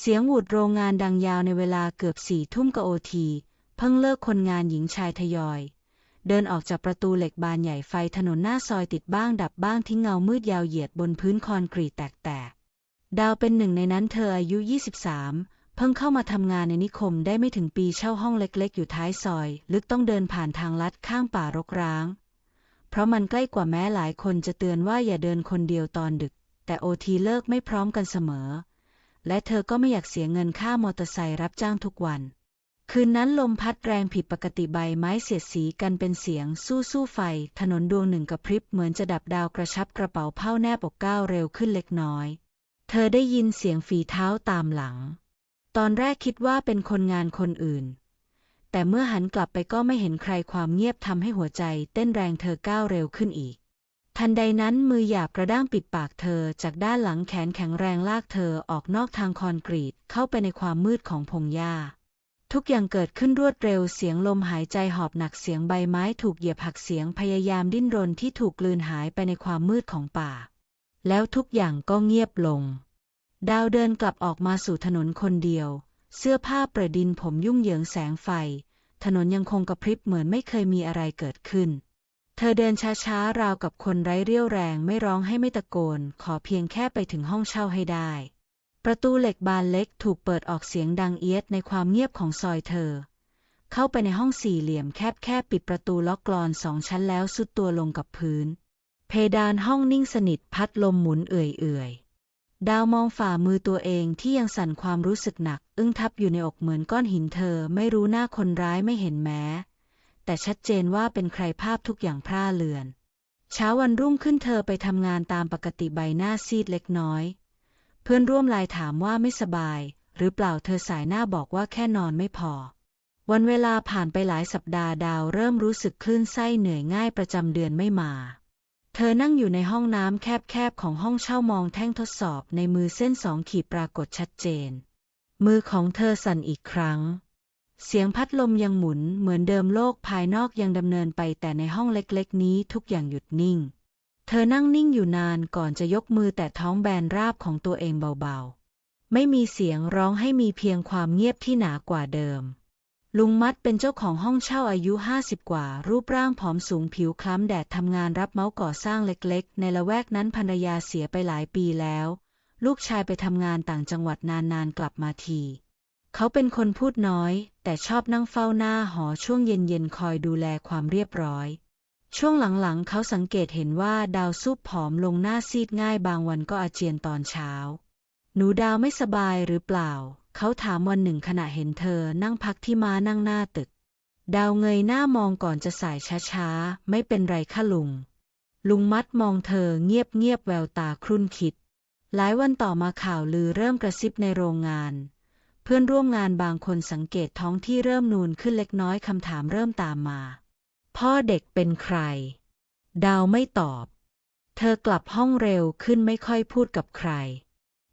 เสียงหวูดโรงงานดังยาวในเวลาเกือบ4 ทุ่มกโอทีเพิ่งเลิกคนงานหญิงชายทยอยเดินออกจากประตูเหล็กบานใหญ่ไฟถนนหน้าซอยติดบ้างดับบ้างทิ้งเงามืดยาวเหยียดบนพื้นคอนกรีตแตกๆดาวเป็นหนึ่งในนั้นเธออายุ23เพิ่งเข้ามาทำงานในนิคมได้ไม่ถึงปีเช่าห้องเล็กๆอยู่ท้ายซอยลึกต้องเดินผ่านทางลัดข้างป่ารกร้างเพราะมันใกล้กว่าแม้หลายคนจะเตือนว่าอย่าเดินคนเดียวตอนดึกแต่โอทีเลิกไม่พร้อมกันเสมอและเธอก็ไม่อยากเสียเงินค่ามอเตอร์ไซค์รับจ้างทุกวันคืนนั้นลมพัดแรงผิดปกติใบไม้เสียดสีกันเป็นเสียงสู้ไฟถนนดวงหนึ่งกระพริบเหมือนจะดับดาวกระชับกระเป๋าเผ้าแนบอกก้าวเร็วขึ้นเล็กน้อยเธอได้ยินเสียงฝีเท้าตามหลังตอนแรกคิดว่าเป็นคนงานคนอื่นแต่เมื่อหันกลับไปก็ไม่เห็นใครความเงียบทำให้หัวใจเต้นแรงเธอก้าวเร็วขึ้นอีกทันใดนั้นมือหยาบกระด้างปิดปากเธอจากด้านหลังแขนแข็งแรงลากเธอออกนอกทางคอนกรีตเข้าไปในความมืดของพงหญ้าทุกอย่างเกิดขึ้นรวดเร็วเสียงลมหายใจหอบหนักเสียงใบไม้ถูกเหยียบหักเสียงพยายามดิ้นรนที่ถูกกลืนหายไปในความมืดของป่าแล้วทุกอย่างก็เงียบลงดาวเดินกลับออกมาสู่ถนนคนเดียวเสื้อผ้าเปรอะดินผมยุ่งเหยิงแสงไฟถนนยังคงกระพริบเหมือนไม่เคยมีอะไรเกิดขึ้นเธอเดินช้าๆราวกับคนไร้เรี่ยวแรงไม่ร้องให้ไม่ตะโกนขอเพียงแค่ไปถึงห้องเช่าให้ได้ประตูเหล็กบานเล็กถูกเปิดออกเสียงดังเอี๊ยดในความเงียบของซอยเธอเข้าไปในห้องสี่เหลี่ยมแคบปิดประตูล็อกกลอน2 ชั้นแล้วสุดตัวลงกับพื้นเพดานห้องนิ่งสนิทพัดลมหมุนเอื่อยดาวมองฝ่ามือตัวเองที่ยังสั่นความรู้สึกหนักอึ้งทับอยู่ในอกเหมือนก้อนหินเธอไม่รู้หน้าคนร้ายไม่เห็นแม้แต่ชัดเจนว่าเป็นใครภาพทุกอย่างพร่าเลือนเช้าวันรุ่งขึ้นเธอไปทำงานตามปกติใบหน้าซีดเล็กน้อยเพื่อนร่วมไลน์ถามว่าไม่สบายหรือเปล่าเธอสายหน้าบอกว่าแค่นอนไม่พอวันเวลาผ่านไปหลายสัปดาห์ดาวเริ่มรู้สึกคลื่นไส้เหนื่อยง่ายประจำเดือนไม่มาเธอนั่งอยู่ในห้องน้ำแคบของห้องเช่ามองแท่งทดสอบในมือเส้น2 ขีดปรากฏชัดเจนมือของเธอสั่นอีกครั้งเสียงพัดลมยังหมุนเหมือนเดิมโลกภายนอกยังดำเนินไปแต่ในห้องเล็กๆนี้ทุกอย่างหยุดนิ่งเธอนั่งนิ่งอยู่นานก่อนจะยกมือแตะท้องแบนราบของตัวเองเบาๆไม่มีเสียงร้องให้มีเพียงความเงียบที่หนากว่าเดิมลุงมัดเป็นเจ้าของห้องเช่าอายุ50 กว่ารูปร่างผอมสูงผิวคล้ำแดดทำงานรับเหมาก่อสร้างเล็กๆในละแวกนั้นภรรยาเสียไปหลายปีแล้วลูกชายไปทำงานต่างจังหวัดนานๆกลับมาทีเขาเป็นคนพูดน้อยแต่ชอบนั่งเฝ้าหน้าหอช่วงเย็นๆคอยดูแลความเรียบร้อยช่วงหลังๆเขาสังเกตเห็นว่าดาวซุบผอมลงหน้าซีดง่ายบางวันก็อาเจียนตอนเช้าหนูดาวไม่สบายหรือเปล่าเขาถามวันหนึ่งขณะเห็นเธอนั่งพักที่ม้านั่งหน้าตึกดาวเงยหน้ามองก่อนจะสายช้าๆไม่เป็นไรค่ะลุงมัดมองเธอเงียบแววตาครุ่นคิดหลายวันต่อมาข่าวลือเริ่มกระซิบในโรงงานเพื่อนร่วมงานบางคนสังเกตท้องที่เริ่มนูนขึ้นเล็กน้อยคำถามเริ่มตามมาพ่อเด็กเป็นใครดาวไม่ตอบเธอกลับห้องเร็วขึ้นไม่ค่อยพูดกับใคร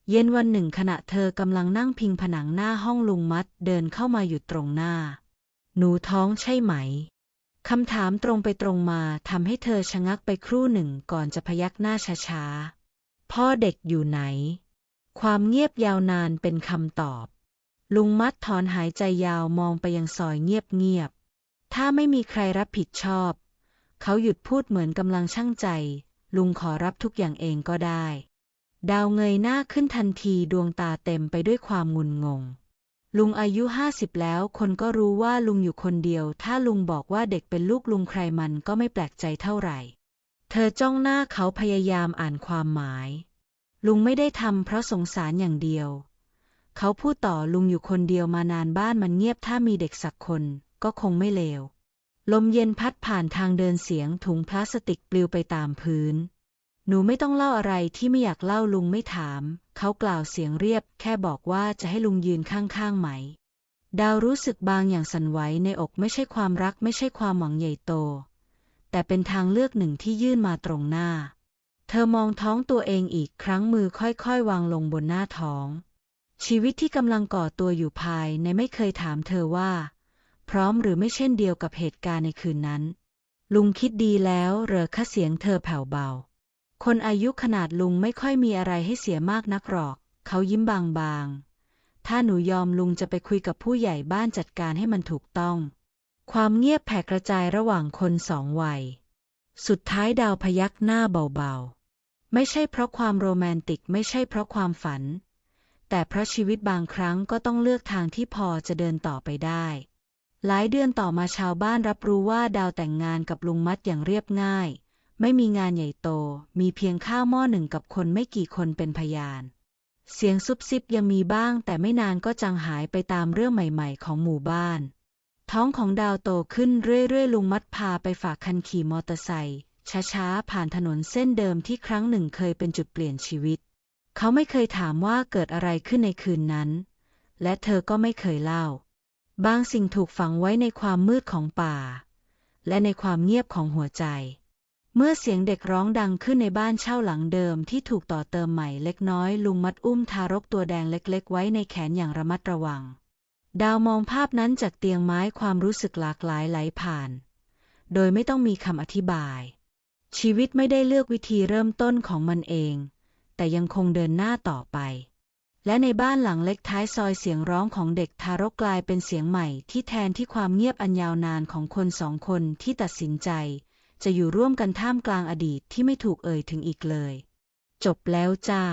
เย็นวันหนึ่งขณะเธอกำลังนั่งพิงผนังหน้าห้องลุงมัดเดินเข้ามาหยุดตรงหน้าหนูท้องใช่ไหมคำถามตรงไปตรงมาทำให้เธอชะงักไปครู่หนึ่งก่อนจะพยักหน้าช้าๆพ่อเด็กอยู่ไหนความเงียบยาวนานเป็นคำตอบลุงมัดถอนหายใจยาวมองไปยังซอยเงียบถ้าไม่มีใครรับผิดชอบเขาหยุดพูดเหมือนกำลังชั่งใจลุงขอรับทุกอย่างเองก็ได้ดาวเงยหน้าขึ้นทันทีดวงตาเต็มไปด้วยความงุนงงลุงอายุ50แล้วคนก็รู้ว่าลุงอยู่คนเดียวถ้าลุงบอกว่าเด็กเป็นลูกลุงใครมันก็ไม่แปลกใจเท่าไหร่เธอจ้องหน้าเขาพยายามอ่านความหมายลุงไม่ได้ทำเพราะสงสารอย่างเดียวเขาพูดต่อลุงอยู่คนเดียวมานานบ้านมันเงียบถ้ามีเด็กสักคนก็คงไม่เลวลมเย็นพัดผ่านทางเดินเสียงถุงพลาสติกปลิวไปตามพื้นหนูไม่ต้องเล่าอะไรที่ไม่อยากเล่าลุงไม่ถามเขากล่าวเสียงเรียบแค่บอกว่าจะให้ลุงยืนข้างๆไหมดาวรู้สึกบางอย่างสั่นไหวในอกไม่ใช่ความรักไม่ใช่ความหวังใหญ่โตแต่เป็นทางเลือกหนึ่งที่ยื่นมาตรงหน้าเธอมองท้องตัวเองอีกครั้งมือค่อยๆวางลงบนหน้าท้องชีวิตที่กำลังก่อตัวอยู่ภายในไม่เคยถามเธอว่าพร้อมหรือไม่เช่นเดียวกับเหตุการณ์ในคืนนั้นลุงคิดดีแล้วเหรอคะเสียงเธอแผ่วเบาคนอายุขนาดลุงไม่ค่อยมีอะไรให้เสียมากนักหรอกเขายิ้มบางๆ ถ้าหนูยอมลุงจะไปคุยกับผู้ใหญ่บ้านจัดการให้มันถูกต้อง ความเงียบแผ่กระจายระหว่างคนสองวัย สุดท้ายดาวพยักหน้าเบาๆ ไม่ใช่เพราะความโรแมนติกไม่ใช่เพราะความฝัน แต่เพราะชีวิตบางครั้งก็ต้องเลือกทางที่พอจะเดินต่อไปได้ หลายเดือนต่อมาชาวบ้านรับรู้ว่าดาวแต่งงานกับลุงมัดอย่างเรียบง่าย ไม่มีงานใหญ่โต มีเพียงข้าวหม้อหนึ่งกับคนไม่กี่คนเป็นพยาน เสียงซุบซิบยังมีบ้างแต่ไม่นานก็จางหายไปตามเรื่องใหม่ๆของหมู่บ้าน ท้องของดาวโตขึ้นเรื่อยๆลุงมัดพาไปฝากคันขี่มอเตอร์ไซค์ช้าๆผ่านถนนเส้นเดิมที่ครั้งหนึ่งเคยเป็นจุดเปลี่ยนชีวิต เขาไม่เคยถามว่าเกิดอะไรขึ้นในคืนนั้น และเธอก็ไม่เคยเล่า บางสิ่งถูกฝังไว้ในความมืดของป่า และในความเงียบของหัวใจ เมื่อเสียงเด็กร้องดังขึ้นในบ้านเช่าหลังเดิมที่ถูกต่อเติมใหม่เล็กน้อยลุงมัดอุ้มทารกตัวแดงเล็กๆไว้ในแขนอย่างระมัดระวัง ดาวมองภาพนั้นจากเตียงไม้ความรู้สึกหลากหลายไหลผ่าน โดยไม่ต้องมีคำอธิบาย ชีวิตไม่ได้เลือกวิธีเริ่มต้นของมันเอง แต่ยังคงเดินหน้าต่อไป และในบ้านหลังเล็กท้ายซอยเสียงร้องของเด็กทารกกลายเป็นเสียงใหม่ที่แทนที่ความเงียบอันยาวนานของคนสองคนที่ตัดสินใจจะอยู่ร่วมกันท่ามกลางอดีตที่ไม่ถูกเอ่ยถึงอีกเลย จบแล้วจ้า